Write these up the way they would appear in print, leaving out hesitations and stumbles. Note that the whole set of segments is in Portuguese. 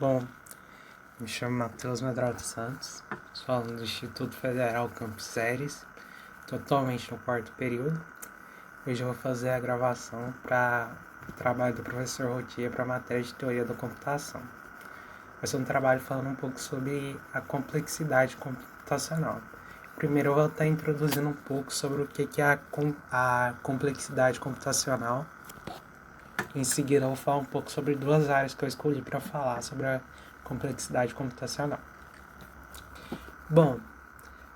Bom, me chamo Matheus Medrado Santos, sou aluno do Instituto Federal Campus Séries, estou atualmente no quarto período. Hoje eu vou fazer a gravação para o trabalho do professor Rotier para a matéria de Teoria da Computação. Vai ser um trabalho falando um pouco sobre a complexidade computacional. Primeiro eu vou estar introduzindo um pouco sobre o que é a complexidade computacional. Em seguida eu vou falar um pouco sobre duas áreas que eu escolhi para falar sobre a complexidade computacional. Bom,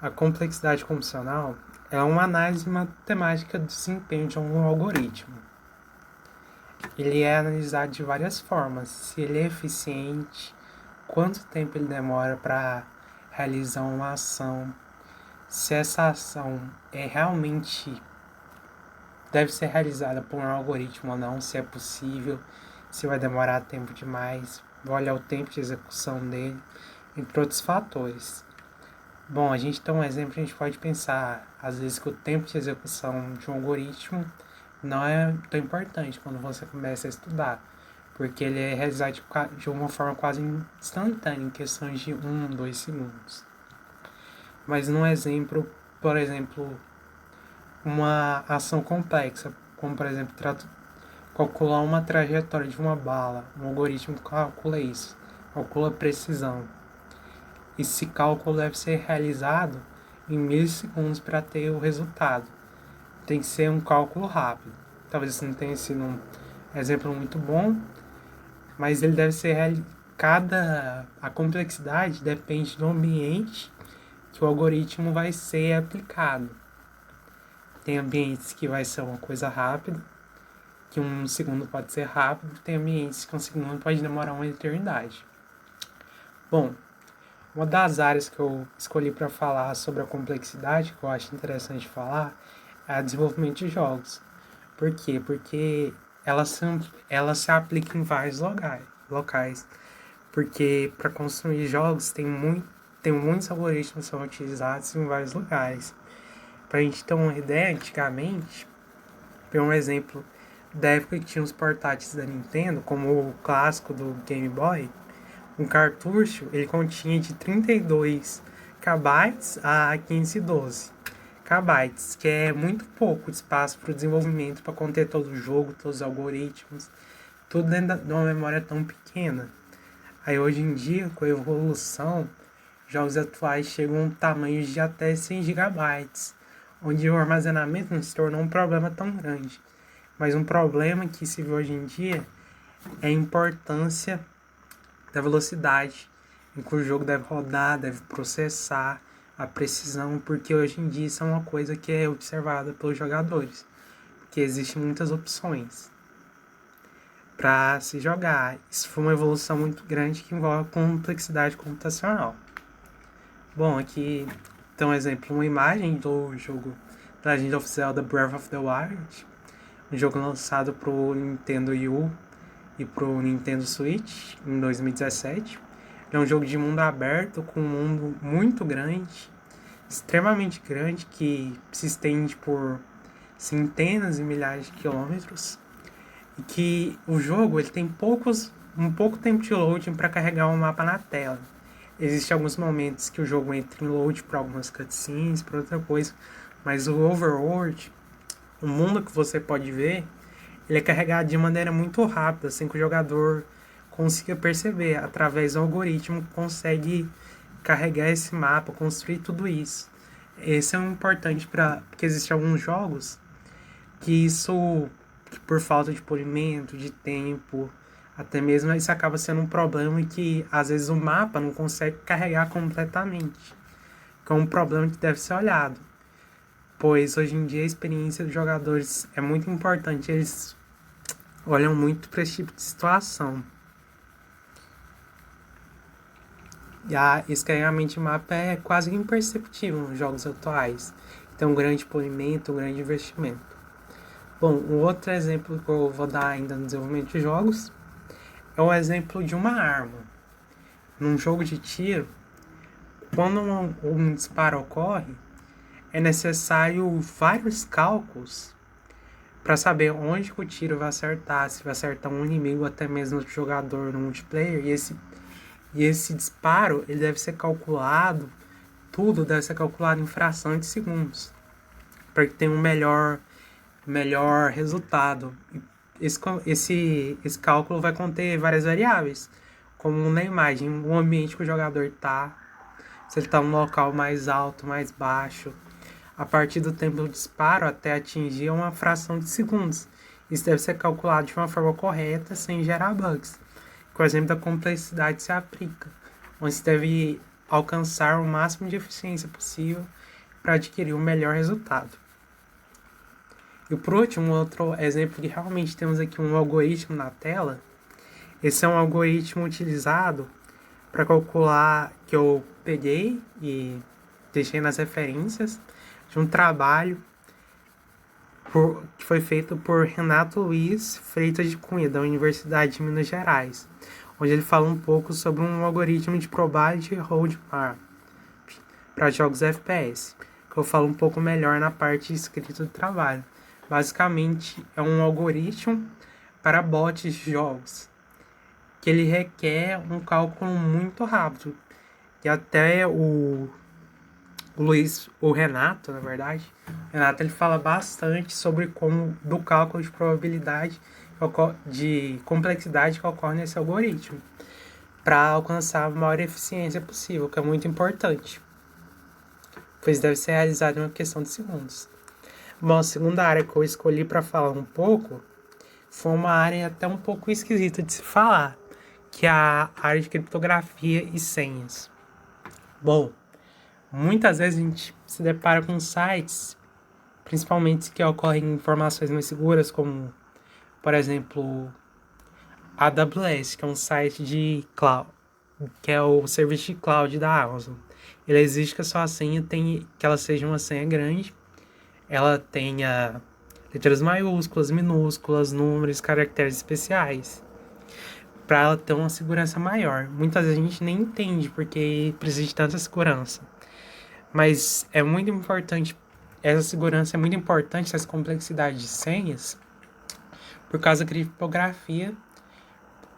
a complexidade computacional é uma análise matemática do desempenho de um algoritmo. Ele é analisado de várias formas, se ele é eficiente, quanto tempo ele demora para realizar uma ação, se essa ação realmente deve ser realizada por um algoritmo ou não, se é possível, se vai demorar tempo demais, vai olhar o tempo de execução dele, entre outros fatores. Bom, a gente tem um exemplo, a gente pode pensar, às vezes, que o tempo de execução de um algoritmo não é tão importante quando você começa a estudar, porque ele é realizado de uma forma quase instantânea, em questões de 1, 2 segundos. Mas num exemplo, por exemplo, uma ação complexa, como por exemplo, calcular uma trajetória de uma bala, um algoritmo calcula isso, calcula a precisão. Esse cálculo deve ser realizado em milissegundos para ter o resultado. Tem que ser um cálculo rápido. Talvez isso não tenha sido um exemplo muito bom, mas ele deve ser a complexidade depende do ambiente que o algoritmo vai ser aplicado. Tem ambientes que vai ser uma coisa rápida, que um segundo pode ser rápido, tem ambientes que um segundo pode demorar uma eternidade. Bom, uma das áreas que eu escolhi para falar sobre a complexidade, que eu acho interessante falar, é o desenvolvimento de jogos. Por quê? Porque ela se aplica em vários locais. Porque para construir jogos tem muitos algoritmos que são utilizados em vários lugares. Para a gente ter uma ideia, antigamente, por um exemplo da época que tinha os portáteis da Nintendo, como o clássico do Game Boy, um cartucho ele continha de 32 KB a 512 KB, que é muito pouco espaço para o desenvolvimento, para conter todo o jogo, todos os algoritmos, tudo dentro de uma memória tão pequena. Aí hoje em dia, com a evolução, jogos atuais chegam a um tamanho de até 100 GB, onde o armazenamento não se tornou um problema tão grande. Mas um problema que se vê hoje em dia é a importância da velocidade em que o jogo deve rodar, deve processar, a precisão, porque hoje em dia isso é uma coisa que é observada pelos jogadores, porque existem muitas opções para se jogar. Isso foi uma evolução muito grande que envolve a complexidade computacional. Bom, aqui tem um exemplo, uma imagem do jogo Legend of Zelda Breath of the Wild, um jogo lançado para o Nintendo Wii U e para o Nintendo Switch em 2017. Ele é um jogo de mundo aberto, com um mundo muito grande, extremamente grande, que se estende por centenas e milhares de quilômetros, e que o jogo ele tem um pouco tempo de loading para carregar um mapa na tela. Existem alguns momentos que o jogo entra em load para algumas cutscenes, para outra coisa, mas o overworld, o mundo que você pode ver, ele é carregado de maneira muito rápida, sem que o jogador consiga perceber. Através do algoritmo, consegue carregar esse mapa, construir tudo isso. Esse é um importante porque existem alguns jogos que por falta de polimento, de tempo, até mesmo isso acaba sendo um problema e que às vezes o mapa não consegue carregar completamente, que é um problema que deve ser olhado, pois hoje em dia a experiência dos jogadores é muito importante, eles olham muito para esse tipo de situação. E esse carregamento de mapa é quase imperceptível nos jogos atuais, tem um grande polimento, um grande investimento. Bom, um outro exemplo que eu vou dar ainda no desenvolvimento de jogos é o exemplo de uma arma. Num jogo de tiro, quando um disparo ocorre, é necessário vários cálculos para saber onde que o tiro vai acertar, se vai acertar um inimigo ou até mesmo outro jogador no multiplayer. E E esse disparo, ele deve ser calculado, tudo deve ser calculado em fração de segundos, para que tenha um melhor resultado. Esse cálculo vai conter várias variáveis, como na imagem, o ambiente que o jogador está, se ele está num local mais alto, mais baixo, a partir do tempo do disparo até atingir uma fração de segundos. Isso deve ser calculado de uma forma correta, sem gerar bugs. Que o exemplo da complexidade se aplica, onde se deve alcançar o máximo de eficiência possível para adquirir o melhor resultado. E por último, outro exemplo que realmente temos aqui um algoritmo na tela. Esse é um algoritmo utilizado para calcular, que eu peguei e deixei nas referências, de um trabalho que foi feito por Renato Luiz Freitas de Cunha, da Universidade de Minas Gerais, onde ele fala um pouco sobre um algoritmo de probability roadmap para jogos FPS, que eu falo um pouco melhor na parte escrita do trabalho. Basicamente, é um algoritmo para bots de jogos, que ele requer um cálculo muito rápido. E até o Renato, na verdade, ele fala bastante sobre como do cálculo de probabilidade de complexidade que ocorre nesse algoritmo, para alcançar a maior eficiência possível, que é muito importante, pois deve ser realizado em uma questão de segundos. Bom, a segunda área que eu escolhi para falar um pouco foi uma área até um pouco esquisita de se falar, que é a área de criptografia e senhas. Bom, muitas vezes a gente se depara com sites, principalmente que ocorrem informações mais seguras, como, por exemplo, a AWS, que é um site de cloud, que é o serviço de cloud da Amazon. Ele exige que a sua senha que ela seja uma senha grande, ela tenha letras maiúsculas, minúsculas, números, caracteres especiais, para ela ter uma segurança maior. Muitas vezes a gente nem entende porque precisa de tanta segurança. Mas é muito importante, essa segurança é muito importante, essa complexidade de senhas, por causa da criptografia,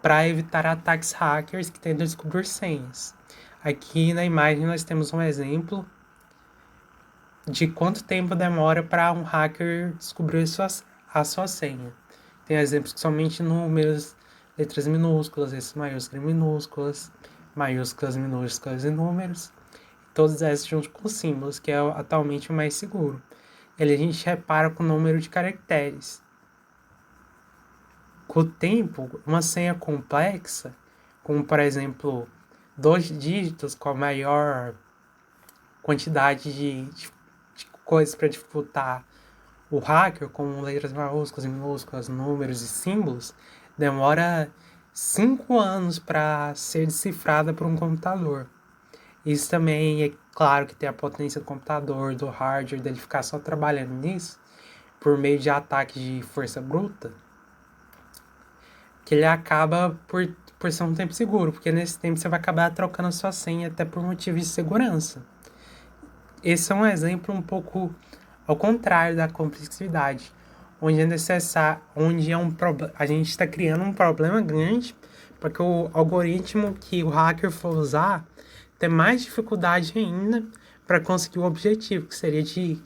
para evitar ataques hackers que tentam descobrir senhas. Aqui na imagem nós temos um exemplo de quanto tempo demora para um hacker descobrir a sua senha. Tem exemplos que somente números, letras minúsculas, letras maiúsculas, minúsculas e números. Todos esses juntos com símbolos, que é atualmente o mais seguro. Ele a gente repara com o número de caracteres. Com o tempo, uma senha complexa, como por exemplo 2 dígitos com a maior quantidade de coisas para dificultar o hacker, como letras maiúsculas, minúsculas, números e símbolos, demora 5 anos para ser decifrada por um computador. Isso também é claro que tem a potência do computador, do hardware, dele ficar só trabalhando nisso, por meio de ataques de força bruta, que ele acaba por ser um tempo seguro, porque nesse tempo você vai acabar trocando a sua senha até por motivos de segurança. Esse é um exemplo um pouco ao contrário da complexidade, onde é necessário, a gente está criando um problema grande para que o algoritmo que o hacker for usar ter mais dificuldade ainda para conseguir o objetivo, que seria de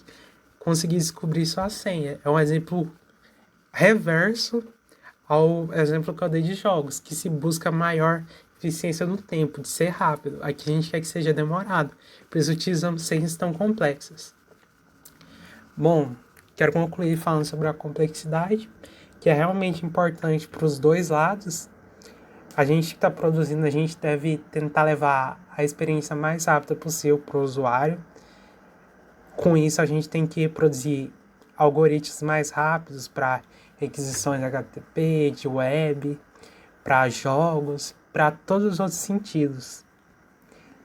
conseguir descobrir sua senha. É um exemplo reverso ao exemplo que eu dei de jogos, que se busca maior eficiência no tempo, de ser rápido. Aqui a gente quer que seja demorado, por isso utilizamos senhas tão complexas. Bom, quero concluir falando sobre a complexidade, que é realmente importante para os dois lados. A gente que está produzindo, a gente deve tentar levar a experiência mais rápida possível para o usuário. Com isso, a gente tem que produzir algoritmos mais rápidos para requisições HTTP, de web, para jogos, para todos os outros sentidos.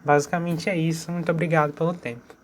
Basicamente é isso. Muito obrigado pelo tempo.